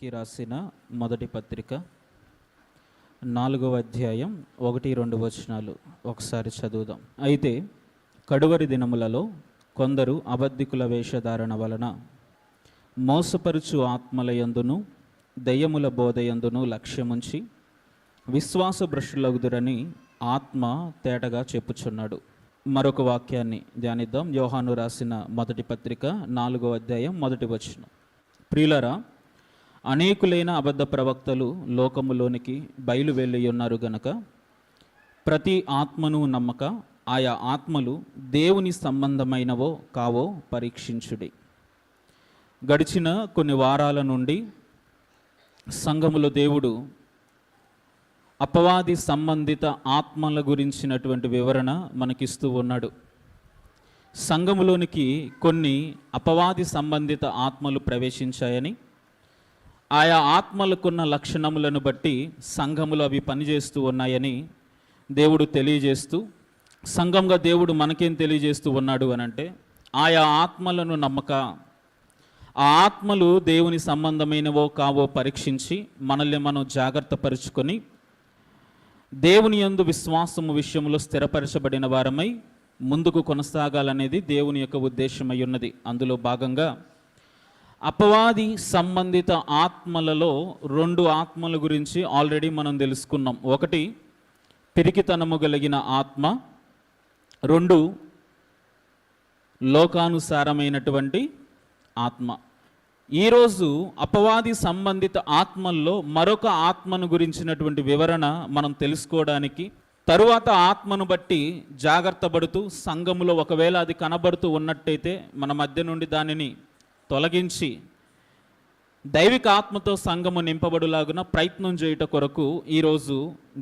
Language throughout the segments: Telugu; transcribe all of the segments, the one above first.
కొరింథీయులకి రాసిన మొదటి పత్రిక 4వ అధ్యాయం 1-2 వచనాలు ఒకసారి చదువుదాం. అయితే కడువరి దినములలో కొందరు అబద్ధికుల వేషధారణ వలన మోసపరుచు ఆత్మలయందును దయ్యముల బోధయందును లక్ష్యముంచి విశ్వాస భ్రష్టులగుదురని ఆత్మ తేటగా చెప్పుచున్నాడు. మరొక వాక్యాన్ని ధ్యానిద్దాం. యోహాను రాసిన మొదటి పత్రిక 4వ అధ్యాయం 1వ వచనం. ప్రియులరా, అనేకులైన అబద్ధ ప్రవక్తలు లోకములోనికి బయలువెళ్ళి ఉన్నారు గనక ప్రతి ఆత్మను నమ్మక ఆయా ఆత్మలు దేవుని సంబంధమైనవో కావో పరీక్షించుడి. గడిచిన కొన్ని వారాల నుండి సంఘములో దేవుడు అపవాది సంబంధిత ఆత్మల గురించినటువంటి వివరణ మనకిస్తూ ఉన్నాడు. సంఘములోనికి కొన్ని అపవాది సంబంధిత ఆత్మలు ప్రవేశించాయని, ఆయా ఆత్మలకున్న లక్షణములను బట్టి సంఘములు అవి పనిచేస్తూ ఉన్నాయని దేవుడు తెలియజేస్తూ, సంఘంగా దేవుడు మనకేం తెలియజేస్తూ ఉన్నాడు అనంటే, ఆయా ఆత్మలను నమ్మక ఆ ఆత్మలు దేవుని సంబంధమైనవో కావో పరీక్షించి మనల్ని మనం జాగ్రత్త పరుచుకొని దేవుని యందు విశ్వాసము విషయంలో స్థిరపరచబడిన వారమై ముందుకు కొనసాగాలనేది దేవుని యొక్క ఉద్దేశమై ఉన్నది. అందులో భాగంగా అపవాది సంబంధిత ఆత్మలలో 2 ఆత్మల గురించి ఆల్రెడీ మనం తెలుసుకున్నాం. ఒకటి పిరికితనము కలిగిన ఆత్మ, 2 లోకానుసారమైనటువంటి ఆత్మ. ఈరోజు అపవాది సంబంధిత ఆత్మల్లో మరొక ఆత్మను గురించినటువంటి వివరణ మనం తెలుసుకోవడానికి, తరువాత ఆత్మను బట్టి జాగ్రత్త పడుతూ సంఘములో ఒకవేళ అది కనబడుతూ ఉన్నట్టయితే మన మధ్య నుండి దానిని తొలగించి దైవిక ఆత్మతో సంఘము నింపబడులాగున ప్రయత్నం చేయుట కొరకు ఈరోజు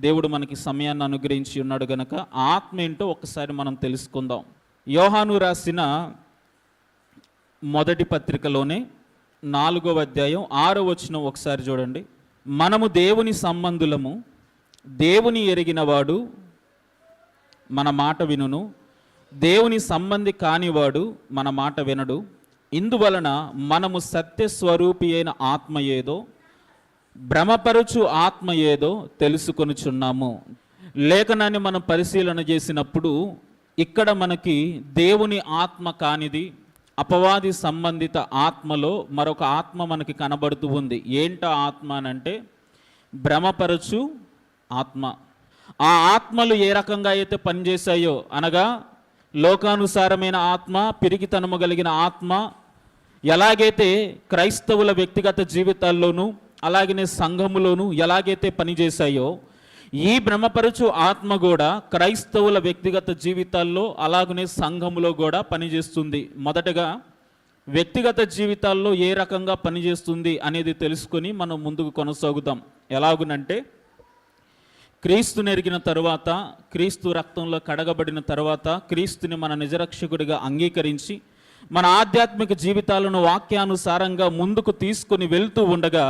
దేవుడు మనకి సమయాన్ని అనుగ్రహించి ఉన్నాడు గనక ఆ ఆత్మ ఏంటో ఒకసారి మనం తెలుసుకుందాం. యోహాను రాసిన మొదటి పత్రికలోనే 4వ అధ్యాయం 6వ వచనం ఒకసారి చూడండి. మనము దేవుని సంబంధులము, దేవుని ఎరిగినవాడు మన మాట వినును, దేవుని సంబంధి కానివాడు మన మాట వినడు. ఇందువలన మనము సత్యస్వరూపి అయిన ఆత్మ ఏదో, భ్రమపరుచు ఆత్మ ఏదో తెలుసుకొనుచున్నాము. లేఖనాన్ని మనం పరిశీలన చేసినప్పుడు ఇక్కడ మనకి దేవుని ఆత్మ కానిది, అపవాది సంబంధిత ఆత్మలో మరొక ఆత్మ మనకి కనబడుతూ ఉంది. ఏంటో ఆత్మ అనంటే భ్రమపరచు ఆత్మ. ఆ ఆత్మలు ఏ రకంగా అయితే పనిచేశాయో అనగా లోకానుసారమైన ఆత్మ, పిరికితనము కలిగిన ఆత్మ ఎలాగైతే క్రైస్తవుల వ్యక్తిగత జీవితాల్లోనూ అలాగనే సంఘములోనూ ఎలాగైతే పనిచేశాయో, ఈ భ్రమపరచు ఆత్మ కూడా క్రైస్తవుల వ్యక్తిగత జీవితాల్లో అలాగనే సంఘములో కూడా పనిచేస్తుంది. మొదటగా వ్యక్తిగత జీవితాల్లో ఏ రకంగా పనిచేస్తుంది అనేది తెలుసుకొని మనం ముందుకు కొనసాగుదాం. ఎలాగునంటే, క్రీస్తుని ఎరిగిన తరువాత, క్రీస్తు రక్తంలో కడగబడిన తరువాత, క్రీస్తుని మన నిజరక్షకుడిగా అంగీకరించి మన ఆధ్యాత్మిక జీవితాలను వాక్యానుసారంగా ముందుకు తీసుకొని వెళ్తూ ఉండగా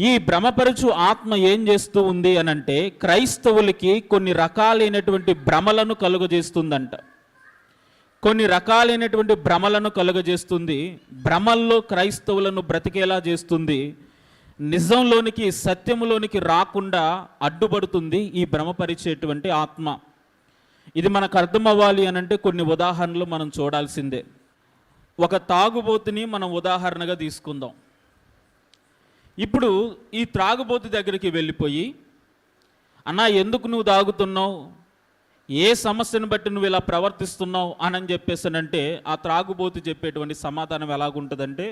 ఈ భ్రమపరచు ఆత్మ ఏం చేస్తూ ఉంది అనంటే క్రైస్తవులకి కొన్ని రకాలైనటువంటి భ్రమలను కలుగజేస్తుందంట. కొన్ని రకాలైనటువంటి భ్రమలను కలుగజేస్తుంది. భ్రమల్లో క్రైస్తవులను బ్రతికేలా చేస్తుంది. నిజంలోనికి, సత్యములోనికి రాకుండా అడ్డుపడుతుంది ఈ భ్రమపరిచేటువంటి ఆత్మ. ఇది మనకు అర్థం అవ్వాలి అనంటే కొన్ని ఉదాహరణలు మనం చూడాల్సిందే. ఒక తాగుబోతుని మనం ఉదాహరణగా తీసుకుందాం. ఇప్పుడు ఈ త్రాగుబోతు దగ్గరికి వెళ్ళిపోయి, అన్నా ఎందుకు నువ్వు తాగుతున్నావు, ఏ సమస్యను బట్టి నువ్వు ఇలా ప్రవర్తిస్తున్నావు అని చెప్పేసానంటే ఆ త్రాగుబోతు చెప్పేటువంటి సమాధానం ఎలాగుంటుందంటే,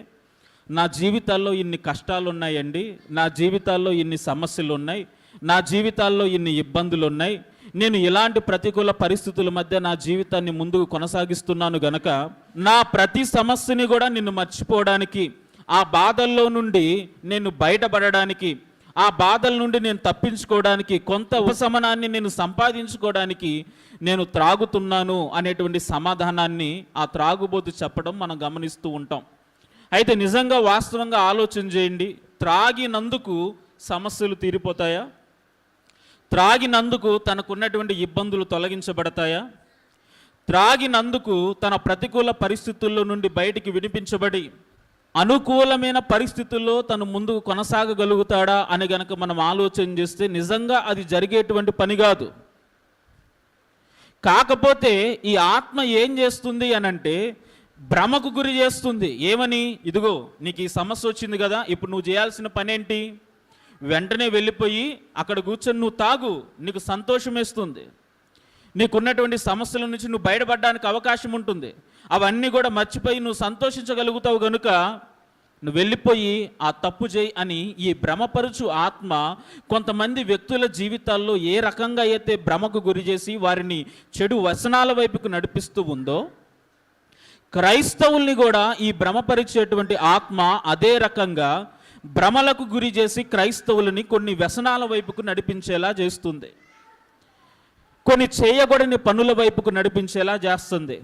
నా జీవితాల్లో ఇన్ని కష్టాలు ఉన్నాయండి, నా జీవితాల్లో ఇన్ని సమస్యలు ఉన్నాయి, నా జీవితాల్లో ఇన్ని ఇబ్బందులు ఉన్నాయి, నేను ఇలాంటి ప్రతికూల పరిస్థితుల మధ్య నా జీవితాన్ని ముందుకు కొనసాగిస్తున్నాను గనక నా ప్రతి సమస్యని కూడా నిన్ను మర్చిపోవడానికి, ఆ బాధల్లో నుండి నేను బయటపడడానికి, ఆ బాధల నుండి నేను తప్పించుకోవడానికి, కొంత ఉపశమనాన్ని నేను సంపాదించుకోవడానికి నేను త్రాగుతున్నాను అనేటువంటి సమాధానాన్ని ఆ త్రాగుబోతు చెప్పడం మనం గమనిస్తూ ఉంటాం. అయితే నిజంగా వాస్తవంగా ఆలోచన చేయండి, త్రాగినందుకు సమస్యలు తీరిపోతాయా? త్రాగినందుకు తనకున్నటువంటి ఇబ్బందులు తొలగించబడతాయా? త్రాగినందుకు తన ప్రతికూల పరిస్థితుల్లో నుండి బయటికి విడిపించబడి అనుకూలమైన పరిస్థితుల్లో తను ముందుకు కొనసాగగలుగుతాడా అని గనక మనం ఆలోచన చేస్తే నిజంగా అది జరిగేటువంటి పని కాదు. కాకపోతే ఈ ఆత్మ ఏం చేస్తుంది అనంటే భ్రమకు గురి చేస్తుంది. ఏమని? ఇదిగో నీకు ఈ సమస్య వచ్చింది కదా, ఇప్పుడు నువ్వు చేయాల్సిన పని ఏంటి? వెంటనే వెళ్ళిపోయి అక్కడ కూర్చొని నువ్వు తాగు, నీకు సంతోషం వేస్తుంది, నీకున్నటువంటి సమస్యల నుంచి నువ్వు బయటపడడానికి అవకాశం ఉంటుంది. అవన్నీ కూడా మర్చిపోయి నువ్వు సంతోషించగలుగుతావు కనుక నువ్వు వెళ్ళిపోయి ఆ తప్పు చేయి అని ఈ భ్రమపరుచు ఆత్మ కొంతమంది వ్యక్తుల జీవితాల్లో ఏ రకంగా అయితే భ్రమకు గురి చేసి వారిని చెడు వ్యసనాల వైపుకు నడిపిస్తూ ఉందో, క్రైస్తవుల్ని కూడా ఈ భ్రమపరిచేటువంటి ఆత్మ అదే రకంగా భ్రమలకు గురి చేసి క్రైస్తవులని కొన్ని వ్యసనాల వైపుకు నడిపించేలా చేస్తుంది, కొన్ని చేయకూడని పనుల వైపుకు నడిపించేలా చేస్తుంది.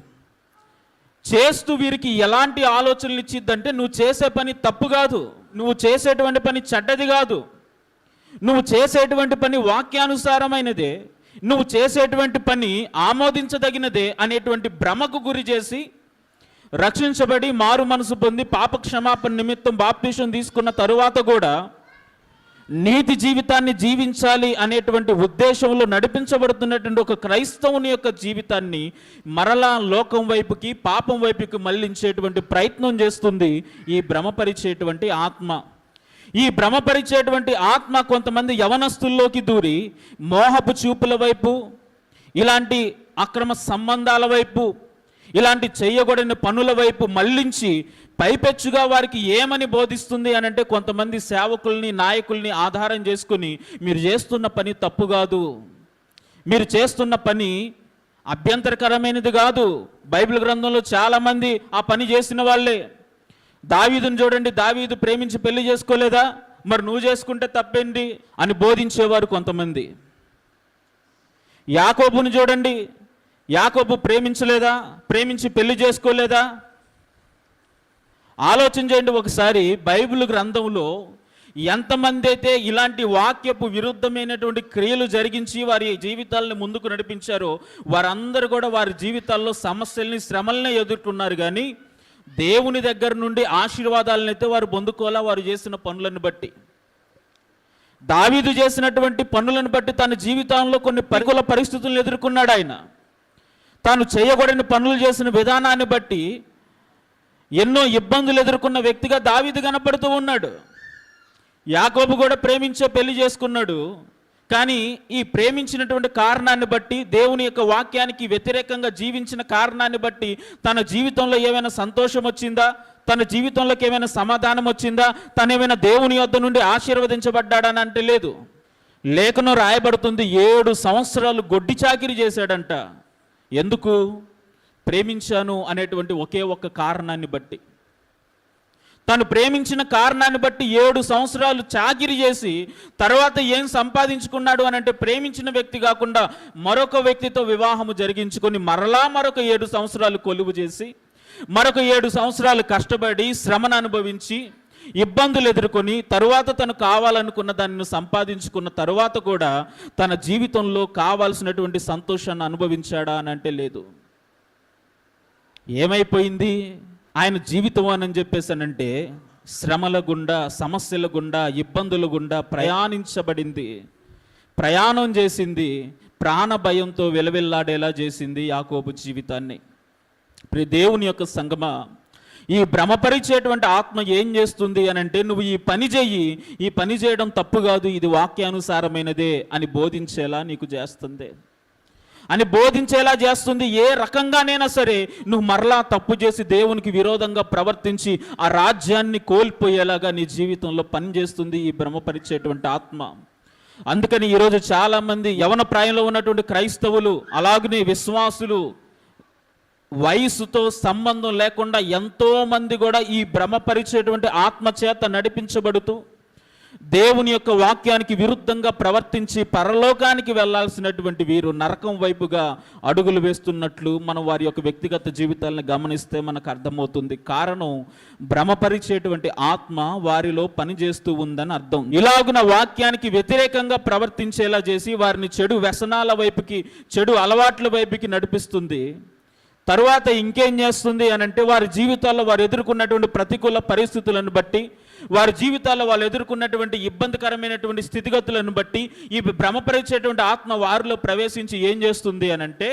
చేస్తూ వీరికి ఎలాంటి ఆలోచనలు ఇచ్చిద్దంటే, నువ్వు చేసే పని తప్పు కాదు, నువ్వు చేసేటువంటి పని చెడ్డది కాదు, నువ్వు చేసేటువంటి పని వాక్యానుసారమైనదే, నువ్వు చేసేటువంటి పని ఆమోదించదగినదే అనేటువంటి భ్రమకు గురి చేసి రక్షించబడి మారు మనసు పొంది పాప క్షమాపణ నిమిత్తం బాప్తిసం తీసుకున్న తరువాత కూడా నీతి జీవితాన్ని జీవించాలి అనేటువంటి ఉద్దేశంలో నడిపించబడుతున్నటువంటి ఒక క్రైస్తవుని యొక్క జీవితాన్ని మరలా లోకం వైపుకి పాపం వైపుకి మళ్లించేటువంటి ప్రయత్నం చేస్తుంది ఈ భ్రమపరిచేటువంటి ఆత్మ. ఈ భ్రమపరిచేటువంటి ఆత్మ కొంతమంది యవనస్తుల్లోకి దూరి మోహపు చూపుల వైపు, ఇలాంటి అక్రమ సంబంధాల వైపు, ఇలాంటి చేయకూడని పనుల వైపు మళ్లించి పైపెచ్చుగా వారికి ఏమని బోధిస్తుంది అని అంటే, కొంతమంది సేవకుల్ని నాయకుల్ని ఆధారం చేసుకుని మీరు చేస్తున్న పని తప్పు కాదు, మీరు చేస్తున్న పని అభ్యంతరకరమైనది కాదు, బైబిల్ గ్రంథంలో చాలామంది ఆ పని చేసిన వాళ్ళే. దావీదుని చూడండి, దావీదు ప్రేమించి పెళ్లి చేసుకోలేదా, మరి నువ్వు చేసుకుంటే తప్పేంటి అని బోధించేవారు కొంతమంది. యాకోబుని చూడండి, యాకోబు ప్రేమించలేదా, ప్రేమించి పెళ్లి చేసుకోలేదా? ఆలోచన చేయండి ఒకసారి. బైబిల్ గ్రంథంలో ఎంతమంది అయితే ఇలాంటి వాక్యపు విరుద్ధమైనటువంటి క్రియలు జరిగించి వారి జీవితాలను ముందుకు నడిపించారో వారందరూ కూడా వారి జీవితాల్లో సమస్యల్ని, శ్రమల్ని ఎదుర్కొన్నారు. కానీ దేవుని దగ్గర నుండి ఆశీర్వాదాలను అయితే వారు పొందుకోవాలా వారు చేసిన పనులను బట్టి. దావీదు చేసినటువంటి పనులను బట్టి తన జీవితంలో కొన్ని ప్రతికూల పరిస్థితులను ఎదుర్కొన్నాడు. ఆయన తాను చేయకూడని పనులు చేసిన విధానాన్ని బట్టి ఎన్నో ఇబ్బందులు ఎదుర్కొన్న వ్యక్తిగా దావీదు కనపడుతూ ఉన్నాడు. యాకోబు కూడా ప్రేమించే పెళ్లి చేసుకున్నాడు. కానీ ఈ ప్రేమించినటువంటి కారణాన్ని బట్టి, దేవుని యొక్క వాక్యానికి వ్యతిరేకంగా జీవించిన కారణాన్ని బట్టి తన జీవితంలో ఏమైనా సంతోషం వచ్చిందా, తన జీవితంలోకి ఏమైనా సమాధానం వచ్చిందా, తనేమైనా దేవుని యొద్ద నుండి ఆశీర్వదించబడ్డాడని అంటే లేదు. లేఖనం రాయబడుతుంది 7 సంవత్సరాలు గొడ్డి చాకిరీ చేశాడంట. ఎందుకు? ప్రేమించాను అనేటువంటి ఒకే ఒక్క కారణాన్ని బట్టి. తను ప్రేమించిన కారణాన్ని బట్టి 7 సంవత్సరాలు చాకిరీ చేసి తర్వాత ఏం సంపాదించుకున్నాడు అని అంటే, ప్రేమించిన వ్యక్తి కాకుండా మరొక వ్యక్తితో వివాహము జరిగించుకొని మరలా మరొక 7 సంవత్సరాలు కొలువు చేసి, మరొక 7 సంవత్సరాలు కష్టపడి శ్రమను అనుభవించి ఇబ్బందులు ఎదుర్కొని తరువాత తను కావాలనుకున్న దాన్ని సంపాదించుకున్న తరువాత కూడా తన జీవితంలో కావాల్సినటువంటి సంతోషాన్ని అనుభవించాడా అని అంటే లేదు. ఏమైపోయింది ఆయన జీవితం అని చెప్పేసానంటే, శ్రమల గుండా, సమస్యల గుండా, ఇబ్బందుల గుండా ప్రయాణించబడింది, ప్రయాణం చేసింది, ప్రాణ భయంతో విలవిల్లాడేలా చేసింది యాకోబు జీవితాన్ని. ప్రియ దేవుని యొక్క సంగమా, ఈ భ్రమపరిచేటువంటి ఆత్మ ఏం చేస్తుంది అని అంటే, నువ్వు ఈ పని చెయ్యి, ఈ పని చేయడం తప్పు కాదు, ఇది వాక్యానుసారమైనదే అని బోధించేలా నీకు చేస్తుంది, అని బోధించేలా చేస్తుంది. ఏ రకంగానైనా సరే నువ్వు మరలా తప్పు చేసి దేవునికి విరోధంగా ప్రవర్తించి ఆ రాజ్యాన్ని కోల్పోయేలాగా నీ జీవితంలో పనిచేస్తుంది ఈ భ్రమపరిచేటువంటి ఆత్మ. అందుకని ఈరోజు చాలామంది యవన ప్రాయంలో ఉన్నటువంటి క్రైస్తవులు, అలాగనే విశ్వాసులు, వయసుతో సంబంధం లేకుండా ఎంతోమంది కూడా ఈ భ్రమపరిచేటువంటి ఆత్మ చేత నడిపించబడుతూ దేవుని యొక్క వాక్యానికి విరుద్ధంగా ప్రవర్తించి పరలోకానికి వెళ్లాల్సినటువంటి వీరు నరకం వైపుగా అడుగులు వేస్తున్నట్లు మనం వారి యొక్క వ్యక్తిగత జీవితాలను గమనిస్తే మనకు అర్థమవుతుంది. కారణం, భ్రమపరిచేటువంటి ఆత్మ వారిలో పనిచేస్తూ ఉందని అర్థం. ఇలాగున వాక్యానికి వ్యతిరేకంగా ప్రవర్తించేలా చేసి వారిని చెడు వ్యసనాల వైపుకి, చెడు అలవాట్ల వైపుకి నడిపిస్తుంది. తరువాత ఇంకేం చేస్తుంది అని అంటే, వారి జీవితాల్లో వారు ఎదుర్కొన్నటువంటి ప్రతికూల పరిస్థితులను బట్టి, వారి జీవితాల్లో వాళ్ళు ఎదుర్కొన్నటువంటి ఇబ్బందికరమైనటువంటి స్థితిగతులను బట్టి ఈ భ్రమపరిచేటువంటి ఆత్మ వారిలో ప్రవేశించి ఏం చేస్తుంది అని అంటే,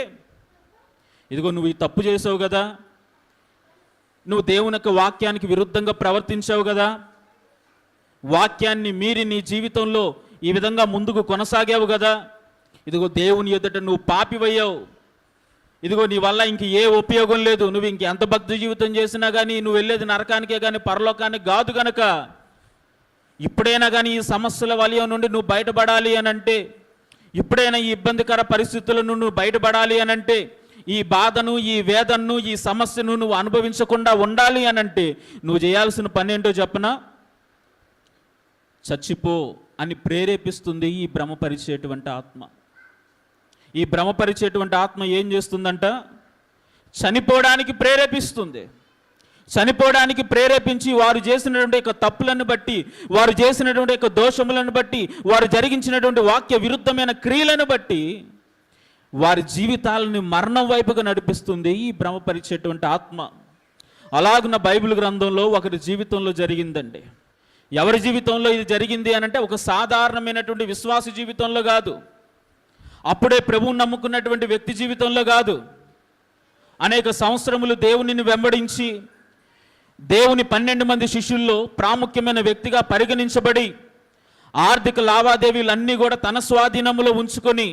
ఇదిగో నువ్వు ఈ తప్పు చేసావు కదా, నువ్వు దేవుని యొక్క వాక్యానికి విరుద్ధంగా ప్రవర్తించావు కదా, వాక్యాన్ని మీరి నీ జీవితంలో ఈ విధంగా ముందుకు కొనసాగావు కదా, ఇదిగో దేవుని ఎదుట నువ్వు పాపివయ్యావు, ఇదిగో నీ వల్ల ఇంక ఏ ఉపయోగం లేదు, నువ్వు ఇంక ఎంత భక్తి జీవితం చేసినా కానీ నువ్వు వెళ్ళేది నరకానికే కానీ పరలోకానికి కాదు కనుక ఇప్పుడైనా కానీ ఈ సమస్యల వలయం నుండి నువ్వు బయటపడాలి అని అంటే, ఇప్పుడైనా ఈ ఇబ్బందికర పరిస్థితుల నుండి నువ్వు బయటపడాలి అని అంటే, ఈ బాధను, ఈ వేదనను, ఈ సమస్యను నువ్వు అనుభవించకుండా ఉండాలి అని అంటే నువ్వు చేయాల్సిన పని ఏంటో చెప్పనా? చచ్చిపో అని ప్రేరేపిస్తుంది ఈ భ్రమపరిచేటువంటి ఆత్మ. ఈ భ్రమపరిచేటువంటి ఆత్మ ఏం చేస్తుందంట? చనిపోవడానికి ప్రేరేపిస్తుంది. చనిపోవడానికి ప్రేరేపించి వారు చేసినటువంటి యొక్క తప్పులను బట్టి, వారు చేసినటువంటి యొక్క దోషములను బట్టి, వారు జరిగించినటువంటి వాక్య విరుద్ధమైన క్రియలను బట్టి వారి జీవితాలను మరణం వైపుగా నడిపిస్తుంది ఈ భ్రమపరిచేటువంటి ఆత్మ. అలాగున్న బైబిల్ గ్రంథంలో ఒకరి జీవితంలో జరిగిందండి. ఎవరి జీవితంలో ఇది జరిగింది అని అంటే, ఒక సాధారణమైనటువంటి విశ్వాస జీవితంలో కాదు, అప్పుడే ప్రభువుని నమ్ముకున్నటువంటి వ్యక్తి జీవితంలో కాదు. అనేక సంవత్సరములు దేవునిని వెంబడించి దేవుని 12 మంది శిష్యుల్లో ప్రాముఖ్యమైన వ్యక్తిగా పరిగణించబడి ఆర్థిక లావాదేవీలన్నీ కూడా తన స్వాధీనములో ఉంచుకొని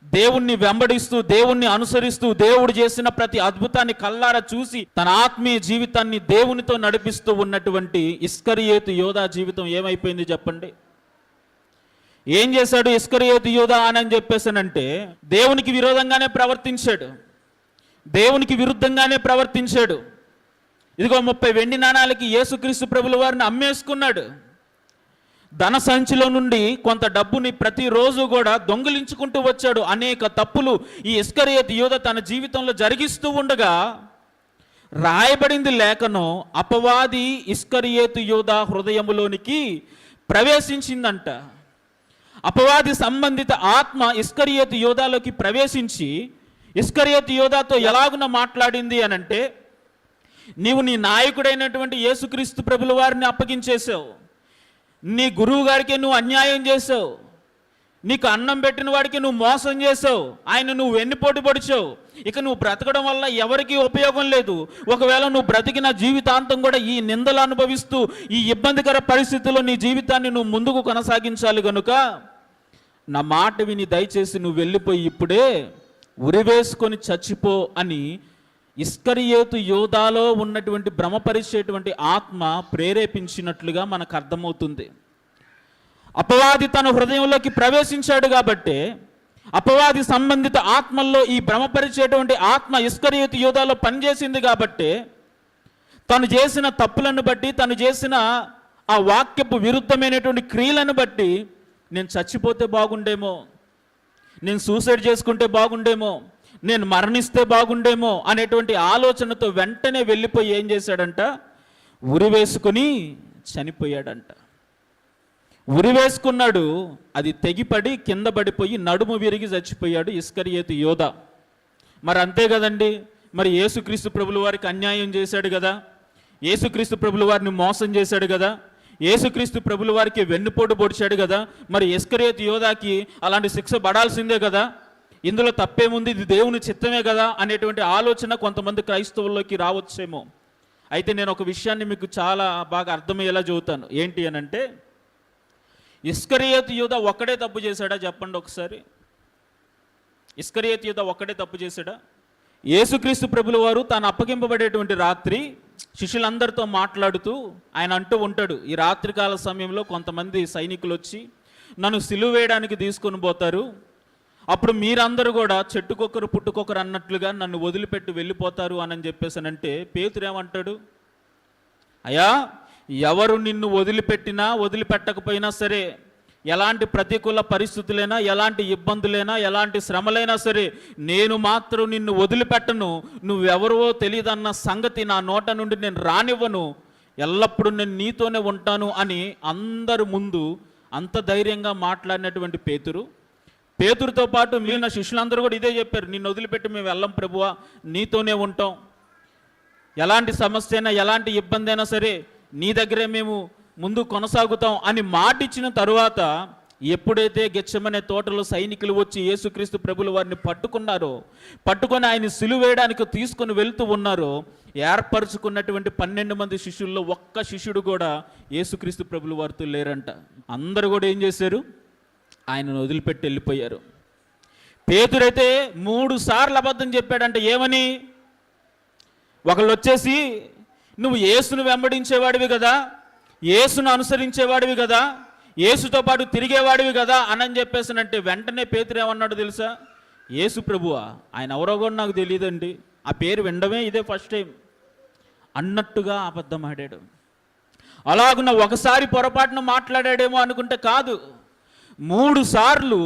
దేవుణ్ణి వెంబడిస్తూ, దేవుణ్ణి అనుసరిస్తూ, దేవుడు చేసిన ప్రతి అద్భుతాన్ని కల్లారా చూసి తన ఆత్మీయ జీవితాన్ని దేవునితో నడిపిస్తూ ఉన్నటువంటి ఇస్కరియోతు యోధా జీవితం ఏమైపోయింది చెప్పండి? ఏం చేశాడు ఇస్కరియోతు యోధా అని చెప్పేసానంటే, దేవునికి విరోధంగానే ప్రవర్తించాడు, దేవునికి విరుద్ధంగానే ప్రవర్తించాడు. ఇదిగో 30 వెండి నాణాలకి యేసుక్రీస్తు ప్రభుల వారిని అమ్మేసుకున్నాడు. ధన సంచిలో నుండి కొంత డబ్బుని ప్రతిరోజు కూడా దొంగిలించుకుంటూ వచ్చాడు. అనేక తప్పులు ఈ ఇస్కరియోతు యోధా తన జీవితంలో జరిగిస్తూ ఉండగా రాయబడింది లేఖనం, అపవాది ఇస్కరియోతు యోధా హృదయములోనికి ప్రవేశించిందంట. అపవాది సంబంధిత ఆత్మ ఇస్కరియోతు యోధాలోకి ప్రవేశించి ఇస్కరియోతు యోధాతో ఎలాగున మాట్లాడింది అని అంటే, నీవు నీ నాయకుడైనటువంటి యేసుక్రీస్తు ప్రభుల వారిని అప్పగించేసావు, నీ గురువు గారికి నువ్వు అన్యాయం చేసావు, నీకు అన్నం పెట్టిన వాడికి నువ్వు మోసం చేసావు, ఆయన నువ్వు వెన్నుపోటు పొడిచావు, ఇక నువ్వు బ్రతకడం వల్ల ఎవరికీ ఉపయోగం లేదు. ఒకవేళ నువ్వు బ్రతికిన జీవితాంతం కూడా ఈ నిందలు అనుభవిస్తూ ఈ ఇబ్బందికర పరిస్థితుల్లో నీ జీవితాన్ని నువ్వు ముందుకు కొనసాగించాలి కనుక నా మాట విని దయచేసి నువ్వు వెళ్ళిపోయి ఇప్పుడే ఉరివేసుకొని చచ్చిపో అని ఇస్కరియోతు యోధాలో ఉన్నటువంటి భ్రమపరిచేటువంటి ఆత్మ ప్రేరేపించినట్లుగా మనకు అర్థమవుతుంది. అపవాది తన హృదయంలోకి ప్రవేశించాడు కాబట్టి, అపవాది సంబంధిత ఆత్మల్లో ఈ భ్రమపరిచేటువంటి ఆత్మ ఇస్కరియోతు యోధాలో పనిచేసింది కాబట్టి, తను చేసిన తప్పులను బట్టి, తను చేసిన ఆ వాక్యపు విరుద్ధమైనటువంటి క్రియలను బట్టి నేను చచ్చిపోతే బాగుండేమో, నేను సూసైడ్ చేసుకుంటే బాగుండేమో, నేను మరణిస్తే బాగుండేమో అనేటువంటి ఆలోచనతో వెంటనే వెళ్ళిపోయి ఏం చేశాడంట? ఉరివేసుకుని చనిపోయాడంట. ఉరివేసుకున్నాడు, అది తెగిపడి కింద పడిపోయి నడుము విరిగి చచ్చిపోయాడు ఇస్కరియోతు యోధా. మరి అంతే కదండి, మరి యేసుక్రీస్తు ప్రభుల వారికి అన్యాయం చేశాడు కదా, యేసుక్రీస్తు ప్రభుల వారిని మోసం చేశాడు కదా, యేసుక్రీస్తు ప్రభుల వారికి వెన్నుపోటు పొడిచాడు కదా, మరి ఇస్కరియోతు యోధాకి అలాంటి శిక్ష పడాల్సిందే కదా, ఇందులో తప్పేముంది, ఇది దేవుని చిత్తమే కదా అనేటువంటి ఆలోచన కొంతమంది క్రైస్తవుల్లోకి రావచ్చేమో. అయితే నేను ఒక విషయాన్ని మీకు చాలా బాగా అర్థమయ్యేలా చెబుతాను. ఏంటి అని అంటే, ఇస్కరియోతు యోధా ఒక్కడే తప్పు చేశాడా చెప్పండి ఒకసారి? ఇస్కరియోతు యోధా ఒక్కడే తప్పు చేశాడా? యేసుక్రీస్తు ప్రభుల వారు తాను అప్పగింపబడేటువంటి రాత్రి శిష్యులందరితో మాట్లాడుతూ ఆయన అంటూ ఉంటాడు, ఈ రాత్రికాల సమయంలో కొంతమంది సైనికులు వచ్చి నన్ను సిలువ వేయడానికి తీసుకొని పోతారు, అప్పుడు మీరందరూ కూడా చెట్టుకొకరు పుట్టుకొకరు అన్నట్లుగా నన్ను వదిలిపెట్టి వెళ్ళిపోతారు అని చెప్పేసానంటే, పేతురు ఏమంటాడు? అయ్యా, ఎవరు నిన్ను వదిలిపెట్టినా వదిలిపెట్టకపోయినా సరే, ఎలాంటి ప్రతికూల పరిస్థితులైనా, ఎలాంటి ఇబ్బందులైనా, ఎలాంటి శ్రమలైనా సరే, నేను మాత్రం నిన్ను వదిలిపెట్టను, నువ్వెవరో తెలియదన్న సంగతి నా నోట నుండి నేను రానివ్వను, ఎల్లప్పుడూ నేను నీతోనే ఉంటాను అని అందరి ముందు అంత ధైర్యంగా మాట్లాడినటువంటి పేతురు పేతురుతో పాటు మిగిలిన శిష్యులందరూ కూడా ఇదే చెప్పారు, నిన్ను వదిలిపెట్టి మేము వెళ్ళం ప్రభువా, నీతోనే ఉంటాం, ఎలాంటి సమస్య అయినా ఎలాంటి ఇబ్బంది అయినా సరే నీ దగ్గరే మేము ముందు కొనసాగుతాం అని మాటిచ్చిన తరువాత ఎప్పుడైతే గెత్సెమనే తోటలో సైనికులు వచ్చి యేసుక్రీస్తు ప్రభుల వారిని పట్టుకొని ఆయన సిలువేయడానికి తీసుకొని వెళ్తూ ఉన్నారో, ఏర్పరచుకున్నటువంటి 12 మంది శిష్యుల్లో ఒక్క శిష్యుడు కూడా యేసుక్రీస్తు ప్రభుల వారితో లేరంట. అందరూ కూడా ఏం చేశారు? ఆయనను వదిలిపెట్టి వెళ్ళిపోయారు. పేతురైతే 3 సార్లు అబద్ధం చెప్పాడంట. ఏమని? ఒకళ్ళు వచ్చేసి, నువ్వు యేసును వెంబడించేవాడివి కదా, యేసును అనుసరించేవాడివి కదా, యేసుతో పాటు తిరిగేవాడివి కదా అని చెప్పేసినంటే వెంటనే పేతురు ఏమన్నాడు తెలుసా? యేసు ప్రభువా, ఆయన ఎవరో కూడా నాకు తెలియదండి, ఆ పేరు వినడమే ఇదే ఫస్ట్ టైం అన్నట్టుగా అబద్ధం ఆడాడు. అలాగున్న ఒకసారి పొరపాటున మాట్లాడాడేమో అనుకుంటే కాదు, 3 సార్లు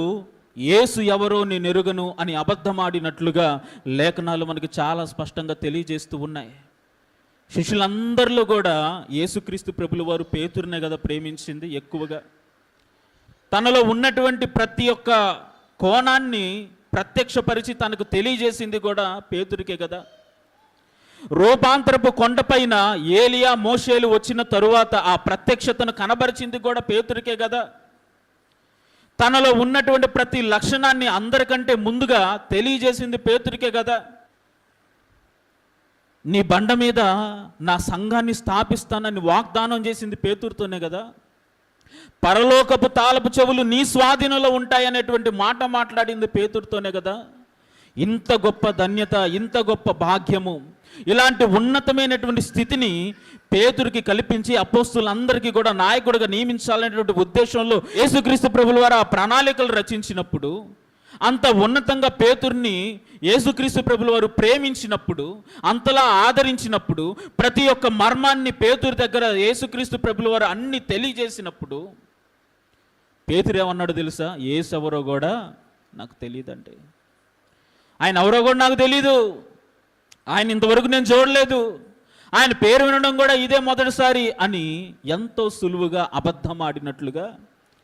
యేసు ఎవరో నేను ఎరుగను అని అబద్ధమాడినట్లుగా లేఖనాలు మనకి చాలా స్పష్టంగా తెలియజేస్తూ ఉన్నాయి. శిష్యులందరిలో కూడా యేసుక్రీస్తు ప్రభుల వారు పేతురునే కదా ప్రేమించింది ఎక్కువగా. తనలో ఉన్నటువంటి ప్రతి ఒక్క కోణాన్ని ప్రత్యక్షపరిచి తనకు తెలియజేసింది కూడా పేతురికే కదా. రూపాంతరపు కొండపైన ఏలియా మోషేలు వచ్చిన తరువాత ఆ ప్రత్యక్షతను కనబరిచింది కూడా పేతురికే కదా. తనలో ఉన్నటువంటి ప్రతి లక్షణాన్ని అందరికంటే ముందుగా తెలియజేసింది పేతురికే కదా. నీ బండ మీద నా సంఘాన్ని స్థాపిస్తానని వాగ్దానం చేసింది పేతురుతోనే కదా. పరలోకపు తాళపు చెవులు నీ స్వాధీనంలో ఉంటాయనేటువంటి మాట మాట్లాడింది పేతురుతోనే కదా. ఇంత గొప్ప ధన్యత, ఇంత గొప్ప భాగ్యము, ఇలాంటి ఉన్నతమైనటువంటి స్థితిని పేతురుకి కల్పించి అపోస్తులందరికీ కూడా నాయకుడిగా నియమించాలనేటువంటి ఉద్దేశంలో యేసుక్రీస్తు ప్రభుల వారు ఆ ప్రణాళికలు రచించినప్పుడు, అంత ఉన్నతంగా పేతుర్ని యేసుక్రీస్తు ప్రభుల వారు ప్రేమించినప్పుడు, అంతలా ఆదరించినప్పుడు, ప్రతి ఒక్క మర్మాన్ని పేతురు దగ్గర యేసుక్రీస్తు ప్రభుల వారు అన్ని తెలియజేసినప్పుడు పేతురు ఏమన్నాడు తెలుసా? యేసు ఎవరో కూడా నాకు తెలియదండి, ఆయన ఎవరో కూడా నాకు తెలీదు, ఆయన ఇంతవరకు నేను చూడలేదు, ఆయన పేరు వినడం కూడా ఇదే మొదటిసారి అని ఎంతో సులువుగా అబద్ధం ఆడినట్లుగా